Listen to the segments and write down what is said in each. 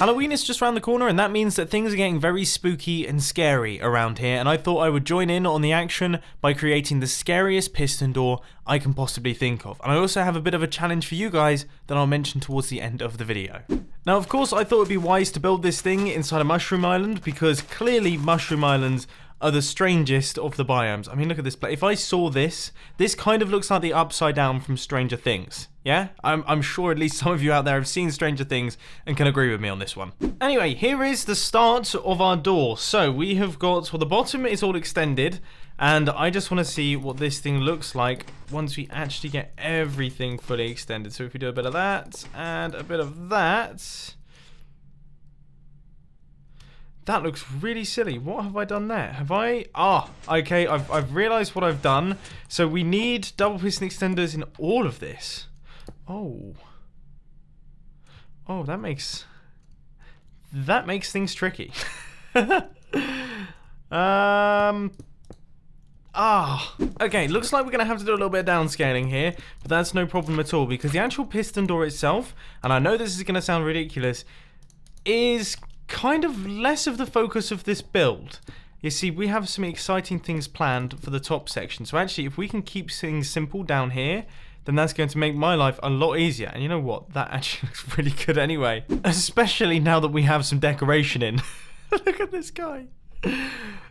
Halloween is just around the corner, and that means that things are getting very spooky and scary around here, and I thought I would join in on the action by creating the scariest piston door I can possibly think of. And I also have a bit of a challenge for you guys that I'll mention towards the end of the video. Now, of course, I thought it would be wise to build this thing inside a mushroom island, because clearly mushroom islands are the strangest of the biomes. I mean, look at this place. If I saw this kind of looks like the Upside Down from Stranger Things. Yeah? I'm sure at least some of you out there have seen Stranger Things and can agree with me on this one. Anyway, here is the start of our door. So we have got, well, the bottom is all extended, and I just want to see what this thing looks like once we actually get everything fully extended. So if we do a bit of that and a bit of that, that looks really silly. What have I done there? Have I? Okay, I've realized what I've done. So we need double piston extenders in all of this. Oh, that makes things tricky. Okay, looks like we're gonna have to do a little bit of downscaling here, but that's no problem at all, because the actual piston door itself, and I know this is gonna sound ridiculous, is kind of less of the focus of this build. You see, we have some exciting things planned for the top section. So actually, if we can keep things simple down here, then that's going to make my life a lot easier. And you know what? That actually looks really good anyway. Especially now that we have some decoration in. Look at this guy.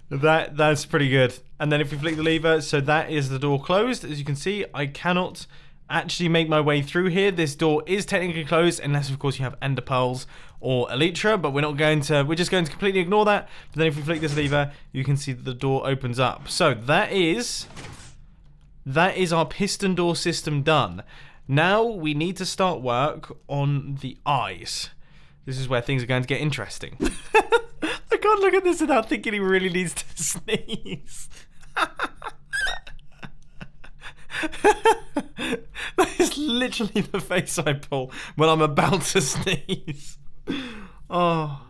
That's pretty good. And then if we flick the lever, so that is the door closed. As you can see, I cannot actually make my way through here. This door is technically closed, unless of course you have ender pearls or elytra, but we're just going to completely ignore that. But then if we flick this lever, you can see that the door opens up. So that is our piston door system done. Now we need to start work on the eyes. This is where things are going to get interesting. I can't look at this without thinking he really needs to sneeze. That is literally the face I pull when I'm about to sneeze. Oh,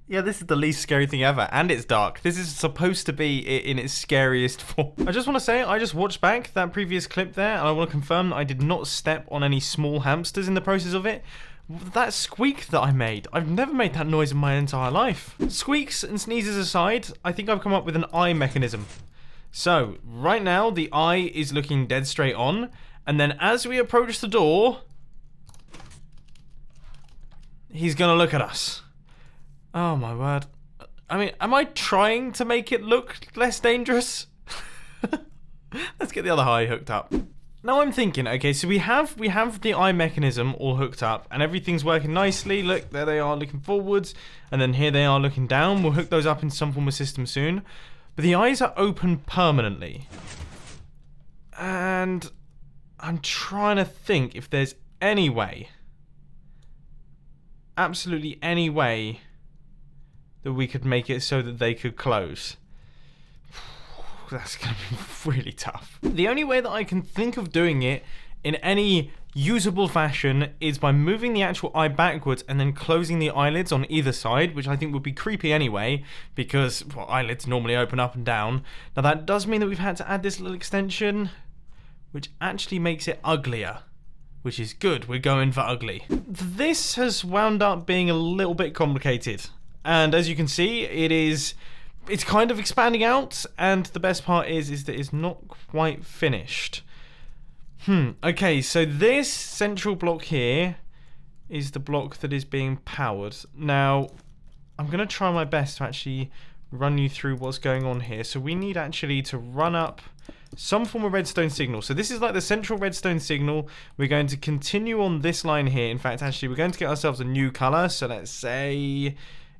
yeah, this is the least scary thing ever, and it's dark. This is supposed to be in its scariest form. I just want to say, I just watched back that previous clip there, and I want to confirm that I did not step on any small hamsters in the process of it. That squeak that I made, I've never made that noise in my entire life. Squeaks and sneezes aside, I think I've come up with an eye mechanism. So, right now, the eye is looking dead straight on, and then as we approach the door, he's gonna look at us. Oh my word. I mean, am I trying to make it look less dangerous? Let's get the other eye hooked up. Now I'm thinking, okay, so we have the eye mechanism all hooked up, and everything's working nicely. Look, there they are looking forwards, and then here they are looking down. We'll hook those up in some form of system soon. But the eyes are open permanently. And I'm trying to think if there's any way, absolutely any way, that we could make it so that they could close. That's going to be really tough. The only way that I can think of doing it in any usable fashion is by moving the actual eye backwards and then closing the eyelids on either side, which I think would be creepy anyway, because, well, eyelids normally open up and down. Now that does mean that we've had to add this little extension, which actually makes it uglier, which is good. We're going for ugly. This has wound up being a little bit complicated, and as you can see, it's kind of expanding out, and the best part is that it's not quite finished. Okay, so this central block here is the block that is being powered. Now, I'm going to try my best to actually run you through what's going on here. So we need actually to run up some form of redstone signal. So this is like the central redstone signal. We're going to continue on this line here. In fact, actually, we're going to get ourselves a new color. So let's say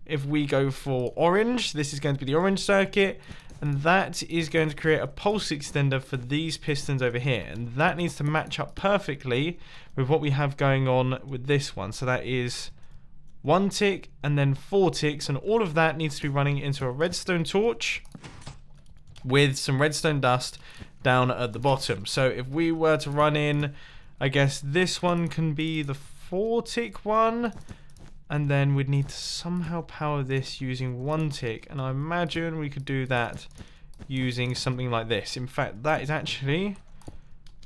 if we go for orange, this is going to be the orange circuit. And that is going to create a pulse extender for these pistons over here. And that needs to match up perfectly with what we have going on with this one. So that is 1 tick and then 4 ticks. And all of that needs to be running into a redstone torch with some redstone dust down at the bottom. So if we were to run in, I guess this one can be the 4 tick one. And then we'd need to somehow power this using 1 tick. And I imagine we could do that using something like this. In fact, that is actually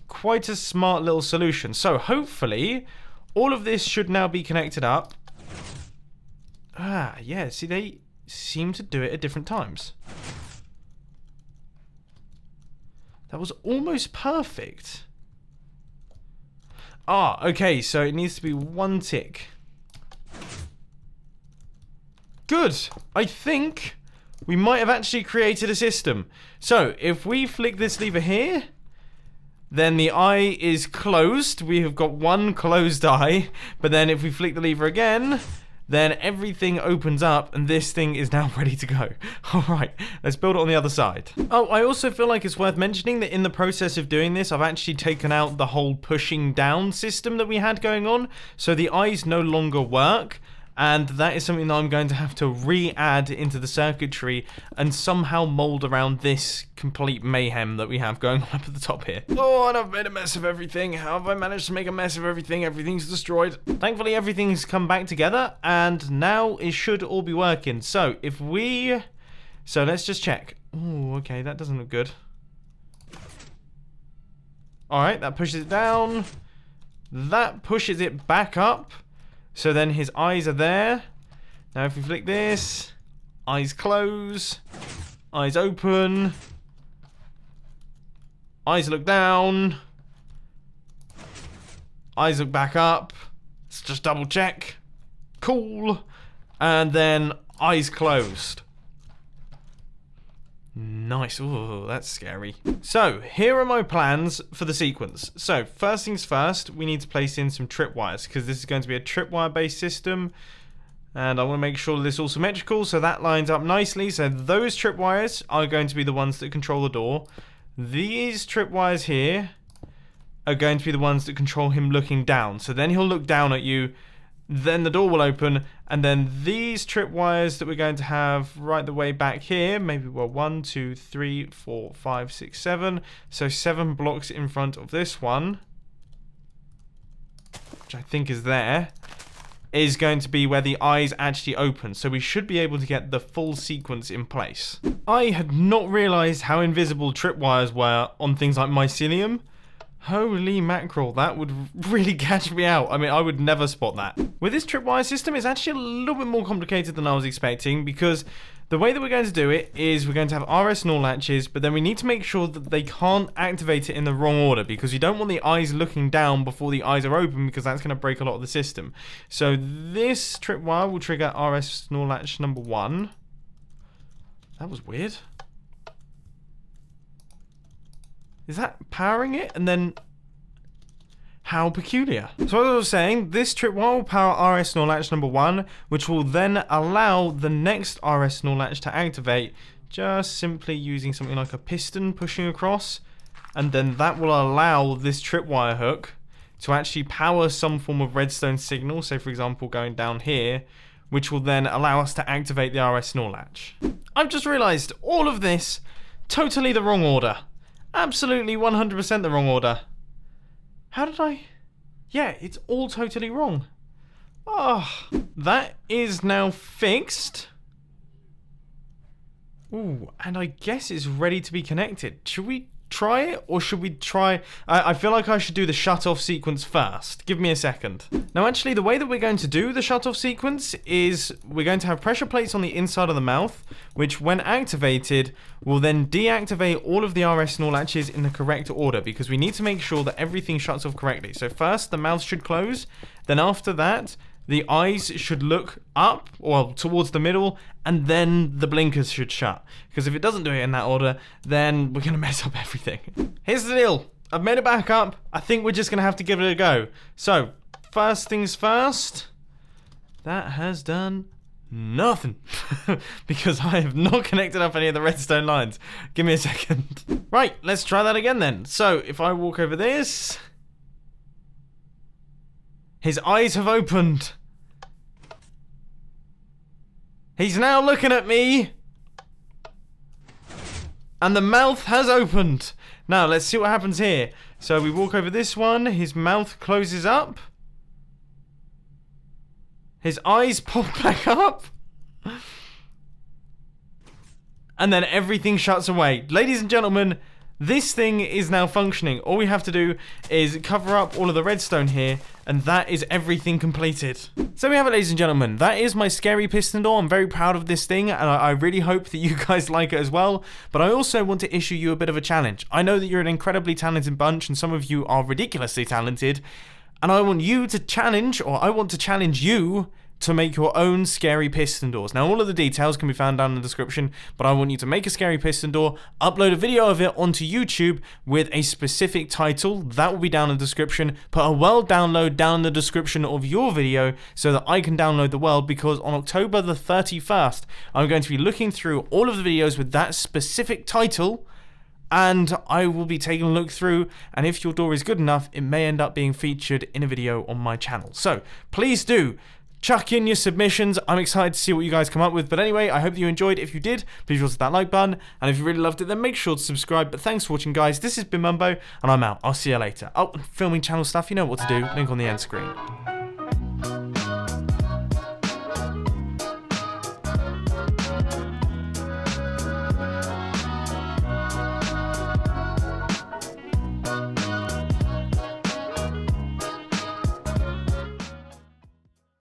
quite a smart little solution. So hopefully, all of this should now be connected up. yeah, see, they seem to do it at different times. That was almost perfect. Ah, okay, so it needs to be 1 tick. Good. I think we might have actually created a system. So, if we flick this lever here, then the eye is closed. We have got 1 closed eye. But then if we flick the lever again, then everything opens up and this thing is now ready to go. Alright, let's build it on the other side. Oh, I also feel like it's worth mentioning that in the process of doing this, I've actually taken out the whole pushing down system that we had going on. So the eyes no longer work. And that is something that I'm going to have to re-add into the circuitry and somehow mold around this complete mayhem that we have going on up at the top here. Oh, and I've made a mess of everything. How have I managed to make a mess of everything? Everything's destroyed. Thankfully, everything's come back together, and now it should all be working. So, if we... So, let's just check. Oh, okay, that doesn't look good. Alright, that pushes it down. That pushes it back up. So then his eyes are there. Now if we flick this, eyes close, eyes open, eyes look down, eyes look back up. Let's just double check. Cool. And then eyes closed. Nice. Ooh, that's scary. So, here are my plans for the sequence. So, first things first, we need to place in some tripwires, because this is going to be a tripwire-based system. And I want to make sure that this is all symmetrical, so that lines up nicely. So, those tripwires are going to be the ones that control the door. These tripwires here are going to be the ones that control him looking down. So, then he'll look down at you. Then the door will open, and then these tripwires that we're going to have right the way back here, maybe, well, 1, 2, 3, 4, 5, 6, 7. So 7 blocks in front of this one, which I think is there, is going to be where the eyes actually open. So we should be able to get the full sequence in place. I had not realized how invisible tripwires were on things like mycelium. Holy mackerel, that would really catch me out. I mean, I would never spot that. With this tripwire system, it's actually a little bit more complicated than I was expecting, because the way that we're going to do it is we're going to have RS NOR latches, but then we need to make sure that they can't activate it in the wrong order, because you don't want the eyes looking down before the eyes are open, because that's going to break a lot of the system. So this tripwire will trigger RS NOR latch number 1. That was weird. Is that powering it? And then... How peculiar. So as I was saying, this tripwire will power RS NOR latch number 1, which will then allow the next RS NOR latch to activate, just simply using something like a piston pushing across. And then that will allow this tripwire hook to actually power some form of redstone signal, say for example going down here, which will then allow us to activate the RS NOR latch. I've just realised all of this, totally the wrong order. Absolutely 100% the wrong order. How did I... Yeah, it's all totally wrong. Oh, that is now fixed. Ooh, and I guess it's ready to be connected. Should we try it, or should we try... I feel like I should do the shut-off sequence first. Give me a second. Now, actually, the way that we're going to do the shut-off sequence is we're going to have pressure plates on the inside of the mouth, which, when activated, will then deactivate all of the RS NOR latches in the correct order, because we need to make sure that everything shuts off correctly. So first, the mouth should close. Then after that, the eyes should look up, or towards the middle, and then the blinkers should shut. Because if it doesn't do it in that order, then we're going to mess up everything. Here's the deal. I've made it back up. I think we're just going to have to give it a go. So, first things first. That has done nothing. Because I have not connected up any of the redstone lines. Give me a second. Right, let's try that again then. So, if I walk over this... His eyes have opened. He's now looking at me. And the mouth has opened. Now, let's see what happens here. So we walk over this one. His mouth closes up. His eyes pop back up. And then everything shuts away. Ladies and gentlemen, This thing is now functioning. All we have to do is cover up all of the redstone here, and that is everything completed. So we have it, ladies and gentlemen. That is my scary piston door. I'm very proud of this thing, and I really hope that you guys like it as well. But I also want to issue you a bit of a challenge. I know that you're an incredibly talented bunch, and some of you are ridiculously talented, and I want you to challenge, or I want to challenge you to make your own scary piston doors. Now, all of the details can be found down in the description, but I want you to make a scary piston door, upload a video of it onto YouTube with a specific title. That will be down in the description. Put a world download down in the description of your video so that I can download the world, because on October the 31st, I'm going to be looking through all of the videos with that specific title, and I will be taking a look through, and if your door is good enough, it may end up being featured in a video on my channel. So please do chuck in your submissions. I'm excited to see what you guys come up with. But anyway, I hope that you enjoyed. If you did, please hit that like button. And if you really loved it, then make sure to subscribe. But thanks for watching, guys. This has been Mumbo, and I'm out. I'll see you later. Oh, filming channel stuff, you know what to do. Link on the end screen.